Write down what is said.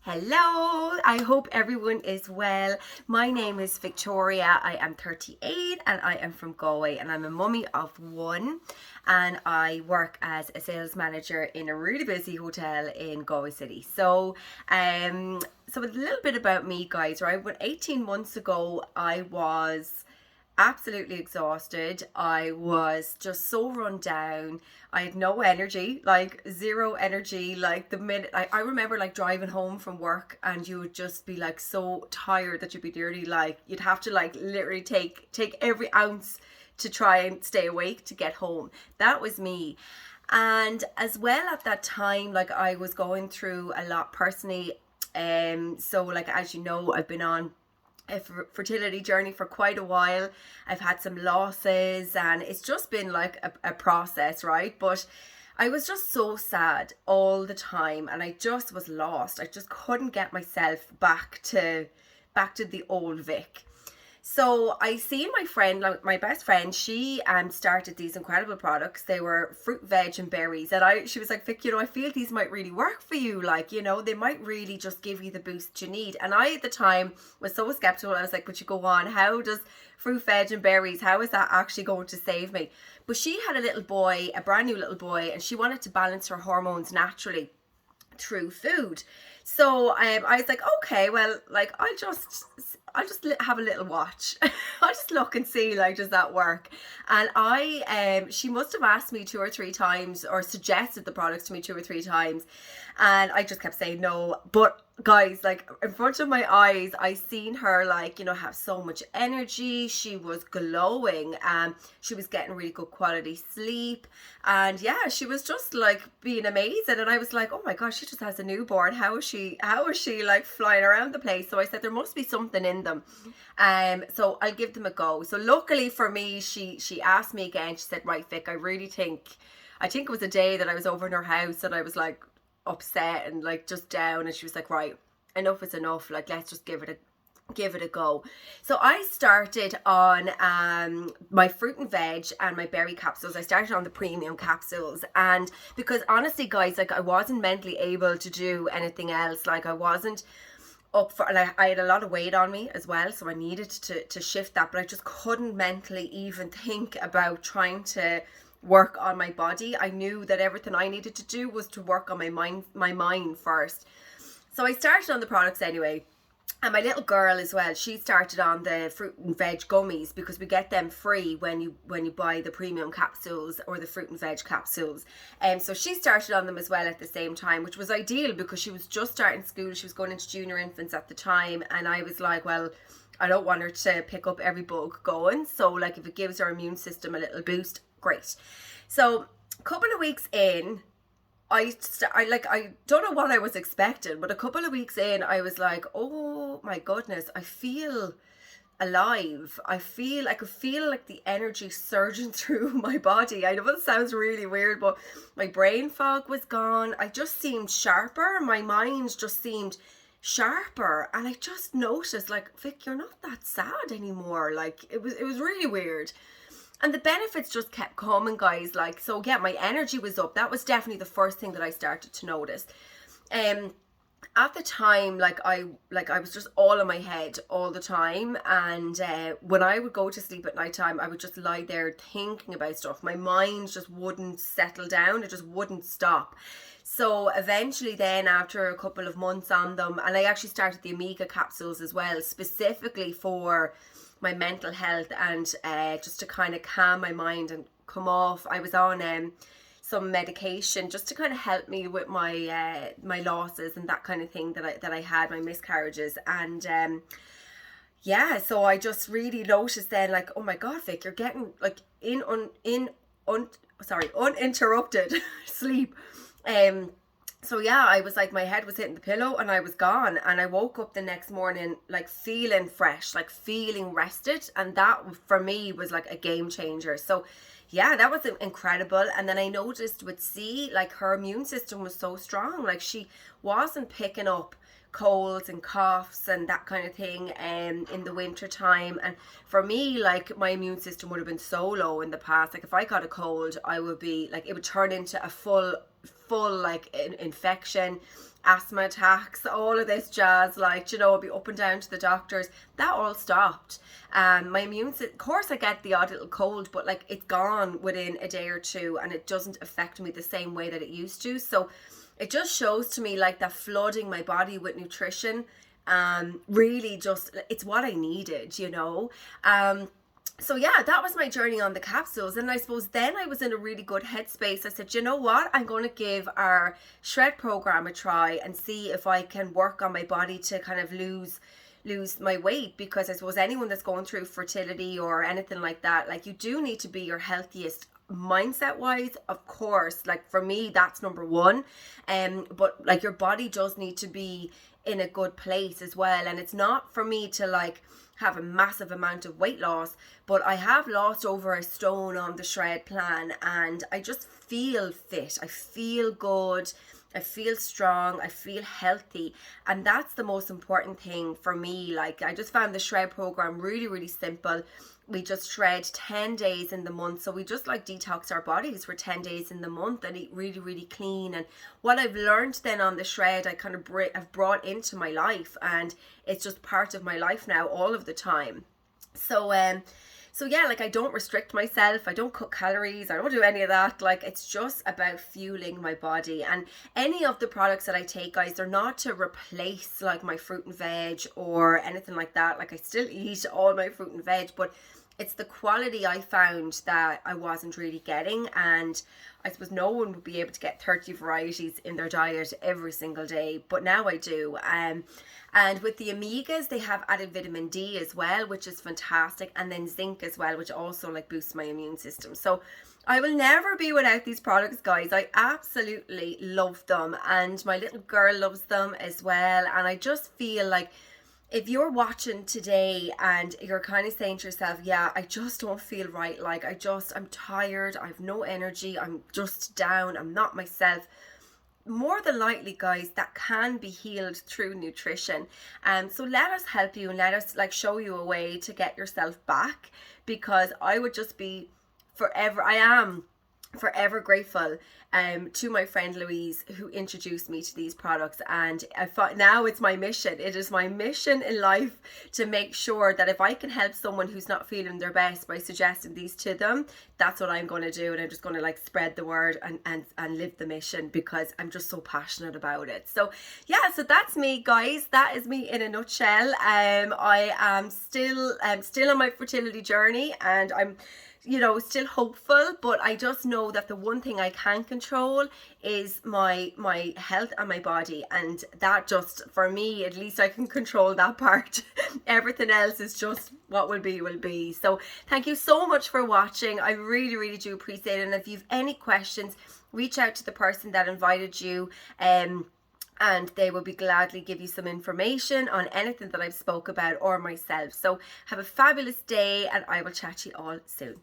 Hello, I hope everyone is well. My name is Victoria. I am 38 and I am from Galway, and I'm a mummy of one, and I work as a sales manager in a really busy hotel in Galway City. So a little bit about me, guys, right? When 18 months ago I was absolutely exhausted. I was just so run down. I had no energy, like zero energy. Like the minute I remember like driving home from work, and you would just be like so tired that you'd be nearly like you'd have to like literally take every ounce to try and stay awake to get home. That was me. And as well at that time, like I was going through a lot personally. So like as you know, I've been on a fertility journey for quite a while. I've had some losses, and it's just been like a process, right? But I was just so sad all the time, and I just was lost. I just couldn't get myself back to the old Vic. So I seen my friend, like my best friend, she started these incredible products. They were fruit, veg, and berries. And she was like, Vic, I feel these might really work for you. Like, they might really just give you the boost you need. And I, at the time, was so skeptical. I was like, but you go on, how does fruit, veg, and berries, how is that actually going to save me? But she had a little boy, a brand new little boy, and she wanted to balance her hormones naturally through food. So I was like, okay, well, like I'll just have a little watch. I'll just look and see, like, does that work? And she must have asked me 2 or 3 times, or suggested the products to me 2 or 3 times, and I just kept saying no. But guys, like in front of my eyes, I seen her like have so much energy. She was glowing, and she was getting really good quality sleep, and yeah, she was just like being amazing. And I was like, oh my gosh, she just has a newborn. How is she like flying around the place? So I said there must be something in them. So I'll give them a go. So luckily for me, she asked me again. She said, right, Vic, I think it was a day that I was over in her house, and I was like upset and like just down, and she was like, right, enough is enough, like let's just give it a go. So I started on my fruit and veg and my berry capsules. I started on the premium capsules, and because honestly, guys, like I wasn't mentally able to do anything else. Like I wasn't up for, like I had a lot of weight on me as well, so I needed to shift that, but I just couldn't mentally even think about trying to work on my body. I knew that everything I needed to do was to work on my mind first. So I started on the products anyway. And my little girl as well, she started on the fruit and veg gummies, because we get them free when you buy the premium capsules or the fruit and veg capsules. So she started on them as well at the same time, which was ideal because she was just starting school. She was going into junior infants at the time, and I was like, well, I don't want her to pick up every bug going. So like if it gives her immune system a little boost, great. So a couple of weeks in, I don't know what I was expecting, but a couple of weeks in, I was like, oh my goodness, I feel alive. I could feel like the energy surging through my body. I know it sounds really weird, but my brain fog was gone. I just seemed sharper. My mind just seemed sharper, and I just noticed, like, Vic, you're not that sad anymore. Like it was really weird. And the benefits just kept coming, guys. Like, so yeah, my energy was up. That was definitely the first thing that I started to notice. At the time, like I was just all in my head all the time, and when I would go to sleep at night time, I would just lie there thinking about stuff. My mind just wouldn't settle down. It just wouldn't stop. So eventually then, after a couple of months on them, and I actually started the Omega capsules as well, specifically for my mental health, and just to kind of calm my mind and come off. I was on some medication just to kind of help me with my losses and that kind of thing that I had, my miscarriages. And yeah, so I just really noticed then, like, oh my god, Vic, you're getting like uninterrupted sleep. So yeah, I was like, my head was hitting the pillow and I was gone, and I woke up the next morning like feeling fresh, like feeling rested, and that for me was like a game changer. So yeah, that was incredible. And then I noticed with C, like her immune system was so strong, like she wasn't picking up colds and coughs and that kind of thing in the winter time. And for me, like my immune system would have been so low in the past. Like if I got a cold, I would be like, it would turn into a full like infection. asthma attacks, all of this jazz, like, you know, I'd be up and down to the doctors. That all stopped. My immune system, of course I get the odd little cold, but like it's gone within a day or two, and it doesn't affect me the same way that it used to. So it just shows to me like that flooding my body with nutrition, really just, it's what I needed, you know. So yeah, that was my journey on the capsules. And I suppose then I was in a really good headspace. I said, you know what, I'm going to give our shred program a try and see if I can work on my body to kind of lose my weight, because I suppose anyone that's going through fertility or anything like that, like, you do need to be your healthiest mindset wise, of course. Like for me, that's number one. But like your body does need to be in a good place as well. And it's not for me to like have a massive amount of weight loss, but I have lost over a stone on the shred plan, and I just feel fit, I feel good, I feel strong, I feel healthy, and that's the most important thing for me. Like, I just found the shred program really, really simple. We just shred 10 days in the month. So we just like detox our bodies for 10 days in the month and eat really, really clean. And what I've learned then on the shred, I kind of have brought into my life, and it's just part of my life now all of the time. So yeah, like I don't restrict myself, I don't cut calories, I don't do any of that. Like, it's just about fueling my body. And any of the products that I take, guys, they're not to replace like my fruit and veg or anything like that. Like, I still eat all my fruit and veg, but it's the quality I found that I wasn't really getting. And I suppose no one would be able to get 30 varieties in their diet every single day, but now I do. And with the omegas, they have added vitamin D as well, which is fantastic, and then zinc as well, which also like boosts my immune system. So I will never be without these products, guys. I absolutely love them, and my little girl loves them as well. And I just feel like if you're watching today and you're kind of saying to yourself, yeah, I just don't feel right, like I'm tired, I have no energy, I'm just down, I'm not myself, more than likely, guys, that can be healed through nutrition. So let us help you, and let us like show you a way to get yourself back, because I would just be I am forever grateful to my friend Louise, who introduced me to these products. And I thought now it's my mission. It is my mission in life to make sure that if I can help someone who's not feeling their best by suggesting these to them, that's what I'm going to do. And I'm just going to like spread the word and live the mission, because I'm just so passionate about it. So yeah, so that's me, guys. That is me in a nutshell. I am still on my fertility journey, and I'm still hopeful, but I just know that the one thing I can control is my health and my body, and that just, for me at least, I can control that part. Everything else is just what will be. So thank you so much for watching. I really, really do appreciate it. And if you've any questions, reach out to the person that invited you, and they will be gladly give you some information on anything that I've spoke about, or myself. So have a fabulous day, and I will chat to you all soon.